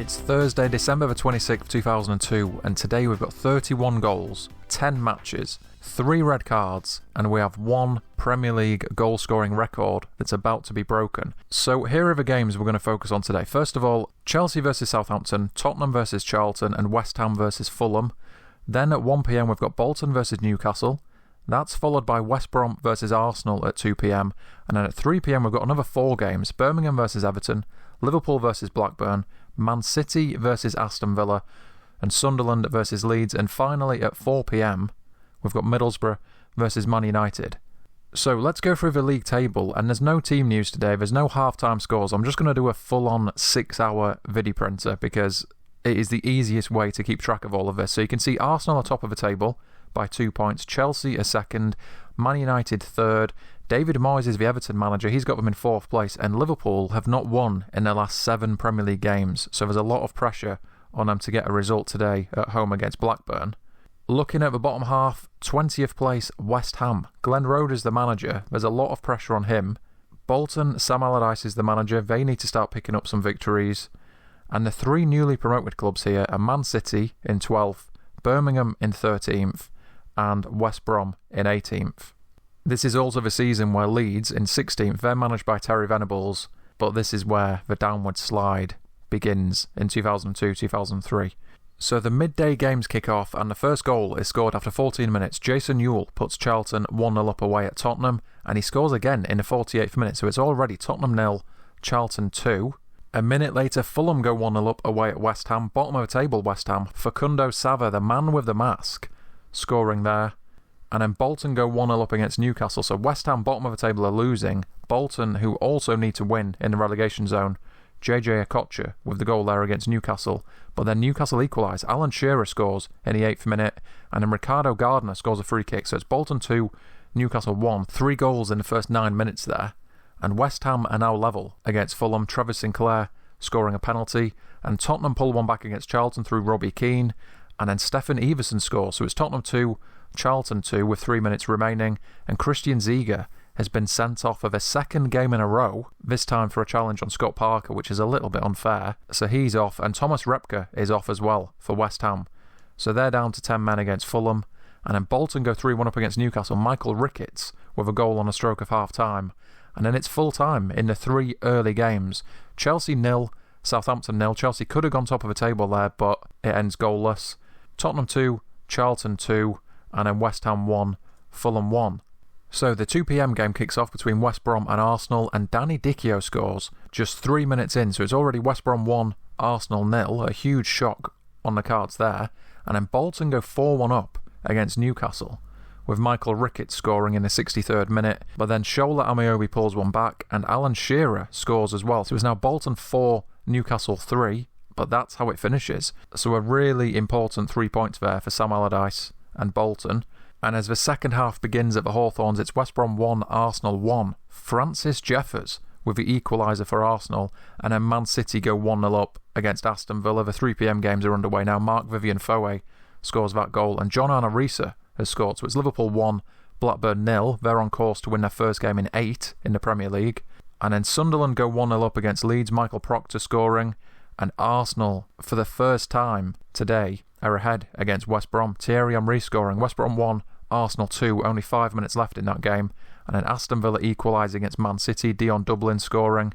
It's Thursday, December the 26th, 2002, and today we've got 31 goals, 10 matches, 3 red cards, and we have 1 Premier League goal-scoring record that's about to be broken. So here are the games we're going to focus on today. First of all, Chelsea versus Southampton, Tottenham versus Charlton, and West Ham versus Fulham. Then at 1 p.m. we've got Bolton versus Newcastle. That's followed by West Brom versus Arsenal at 2 p.m. And then at 3 p.m. we've got another 4 games, Birmingham versus Everton, Liverpool versus Blackburn, Man City versus Aston Villa, and Sunderland versus Leeds. And finally at 4 p.m. we've got Middlesbrough versus Man Utd. So let's go through the league table, and there's no team news today, there's no half-time scores. I'm just going to do a full-on 6-hour video printer because it is the easiest way to keep track of all of this. So you can see Arsenal are top of the table by 2 points, Chelsea are second, Man United third, David Moyes is the Everton manager, he's got them in 4th place, and Liverpool have not won in their last 7 Premier League games, so there's a lot of pressure on them to get a result today at home against Blackburn. Looking at the bottom half, 20th place, West Ham. Glenn Roeder is the manager, there's a lot of pressure on him. Bolton, Sam Allardyce is the manager, they need to start picking up some victories. And the 3 newly promoted clubs here are Man City in 12th, Birmingham in 13th, and West Brom in 18th. This is also the season where Leeds in 16th, they're managed by Terry Venables, but this is where the downward slide begins in 2002-2003. So the midday games kick off, and the first goal is scored after 14 minutes. Jason Newell puts Charlton 1-0 up away at Tottenham, and he scores again in the 48th minute, so it's already Tottenham 0, Charlton 2. A minute later, Fulham go 1-0 up away at West Ham, bottom of the table West Ham. Facundo Sava, the man with the mask, scoring there. And then Bolton go 1-0 up against Newcastle, so West Ham, bottom of the table, are losing. Bolton, who also need to win in the relegation zone, JJ Okocha with the goal there against Newcastle. But then Newcastle equalise. Alan Shearer scores in the 8th minute, and then Ricardo Gardner scores a free kick. So it's Bolton 2, Newcastle 1. 3 goals in the first 9 minutes there. And West Ham are now level against Fulham. Trevor Sinclair scoring a penalty. And Tottenham pull one back against Charlton through Robbie Keane. And then Stefan Everson scores. So it's Tottenham 2, Charlton 2 with 3 minutes remaining. And Christian Ziege has been sent off for the 2nd game in a row, this time for a challenge on Scott Parker, which is a little bit unfair. So he's off, and Thomas Repka is off as well for West Ham. So they're down to 10 men against Fulham. And then Bolton go 3-1 up against Newcastle. Michael Ricketts with a goal on a stroke of half-time. And then it's full-time in the 3 early games. Chelsea 0, Southampton 0. Chelsea could have gone top of the table there, but it ends goalless. Tottenham 2, Charlton 2, and then West Ham 1, Fulham 1. So the 2 p.m. game kicks off between West Brom and Arsenal, and Danny Dicchio scores just 3 minutes in, so it's already West Brom 1, Arsenal 0, a huge shock on the cards there. And then Bolton go 4-1 up against Newcastle, with Michael Ricketts scoring in the 63rd minute, but then Shola Ameobi pulls one back, and Alan Shearer scores as well. So it's now Bolton 4, Newcastle 3, but that's how it finishes. So a really important 3 points there for Sam Allardyce and Bolton. And as the second half begins at the Hawthorns, it's West Brom 1, Arsenal 1. Francis Jeffers with the equaliser for Arsenal, and then Man City go 1-0 up against Aston Villa. The 3 p.m. games are underway now. Mark Vivian Foe scores that goal, and John Arne Riise has scored. So it's Liverpool 1, Blackburn 0. They're on course to win their first game in 8 in the Premier League. And then Sunderland go 1-0 up against Leeds, Michael Proctor scoring, and Arsenal, for the first time today, are ahead against West Brom. Thierry Henry scoring. West Brom 1, Arsenal 2, only 5 minutes left in that game. And then Aston Villa equalise against Man City, Dion Dublin scoring.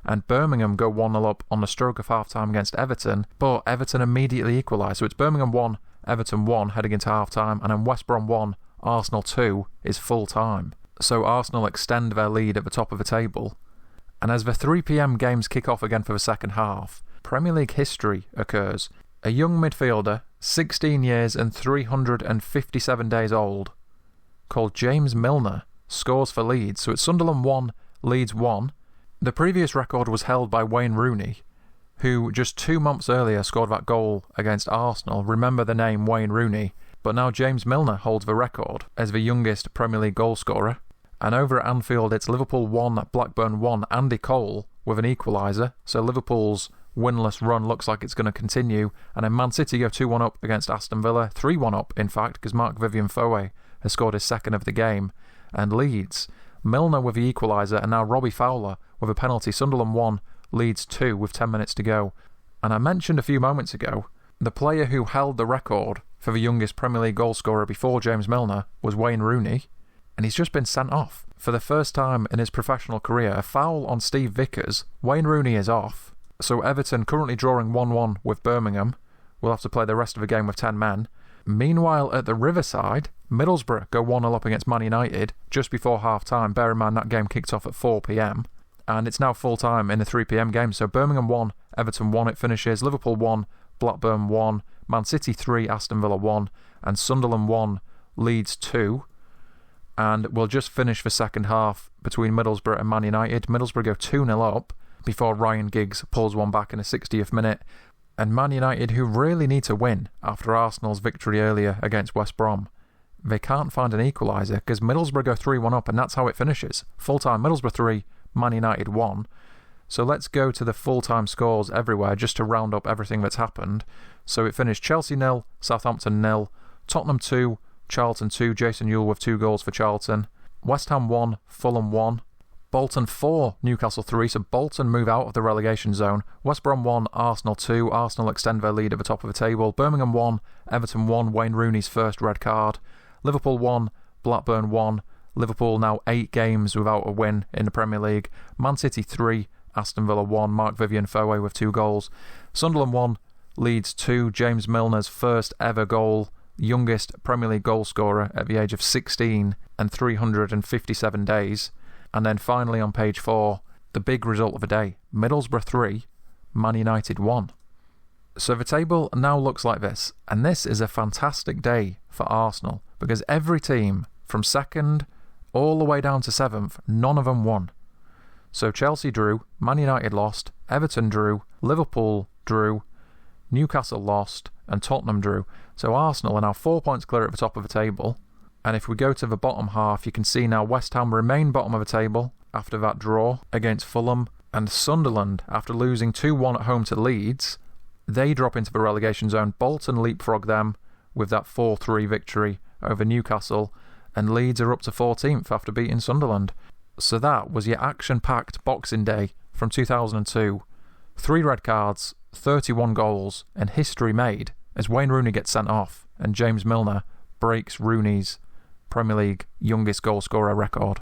And Birmingham go 1-0 up on the stroke of half-time against Everton, but Everton immediately equalise. So it's Birmingham 1, Everton 1 heading into half-time, and then West Brom 1, Arsenal 2 is full-time. So Arsenal extend their lead at the top of the table. And as the 3 p.m. games kick off again for the second half, Premier League history occurs. A young midfielder, 16 years and 357 days old, called James Milner, scores for Leeds. So it's Sunderland 1, Leeds 1. The previous record was held by Wayne Rooney, who just 2 months earlier scored that goal against Arsenal. Remember the name Wayne Rooney. But now James Milner holds the record as the youngest Premier League goalscorer. And over at Anfield, it's Liverpool 1, Blackburn 1, Andy Cole with an equaliser. So Liverpool's winless run looks like it's going to continue. And then Man City go 2-1 up against Aston Villa, 3-1 up in fact, because Mark Vivian Foe has scored his 2nd of the game. And Leeds, Milner with the equaliser, and now Robbie Fowler with a penalty. Sunderland 1, Leeds 2 with 10 minutes to go. And I mentioned a few moments ago, the player who held the record for the youngest Premier League goal scorer before James Milner was Wayne Rooney, and he's just been sent off. For the first time in his professional career, a foul on Steve Vickers. Wayne Rooney is off, so Everton, currently drawing 1-1 with Birmingham, will have to play the rest of the game with 10 men. Meanwhile, at the Riverside, Middlesbrough go 1-0 up against Man Utd just before half-time. Bear in mind that game kicked off at 4 p.m, and it's now full-time in a 3 p.m. game. So Birmingham 1, Everton 1 it finishes, Liverpool 1, Blackburn 1, Man City 3, Aston Villa 1, and Sunderland 1, Leeds 2. And we'll just finish the second half between Middlesbrough and Man Utd. Middlesbrough go 2-0 up before Ryan Giggs pulls one back in the 60th minute. And Man Utd, who really need to win after Arsenal's victory earlier against West Brom, they can't find an equaliser because Middlesbrough go 3-1 up, and that's how it finishes. Full-time, Middlesbrough 3, Man Utd 1. So let's go to the full-time scores everywhere just to round up everything that's happened. So it finished Chelsea 0, Southampton 0, Tottenham 2, Charlton 2, Jason Ewell with 2 goals for Charlton, West Ham 1, Fulham 1, Bolton 4, Newcastle 3, so Bolton move out of the relegation zone, West Brom 1, Arsenal 2, Arsenal extend their lead at the top of the table, Birmingham 1, Everton 1, Wayne Rooney's first red card, Liverpool 1, Blackburn 1, Liverpool now 8 games without a win in the Premier League, Man City 3, Aston Villa 1, Mark Vivian Foe with 2 goals, Sunderland 1, Leeds 2, James Milner's first ever goal, youngest Premier League goal scorer at the age of 16 and 357 days. And then finally on page 4, the big result of the day, Middlesbrough 3, Man Utd 1. So the table now looks like this, and this is a fantastic day for Arsenal because every team from 2nd all the way down to 7th, none of them won. So Chelsea drew, Man Utd lost, Everton drew, Liverpool drew, Newcastle lost, and Tottenham drew. So Arsenal are now 4 points clear at the top of the table. And if we go to the bottom half, you can see now West Ham remain bottom of the table after that draw against Fulham. And Sunderland, after losing 2-1 at home to Leeds, they drop into the relegation zone. Bolton leapfrog them with that 4-3 victory over Newcastle. And Leeds are up to 14th after beating Sunderland. So that was your action-packed Boxing Day from 2002. 3 red cards, 31 goals, and history made as Wayne Rooney gets sent off and James Milner breaks Rooney's Premier League youngest goal scorer record.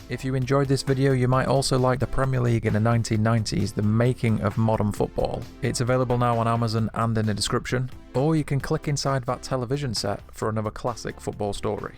If you enjoyed this video, you might also like the Premier League in the 1990s, the making of modern football. It's available now on Amazon and in the description, or you can click inside that television set for another classic football story.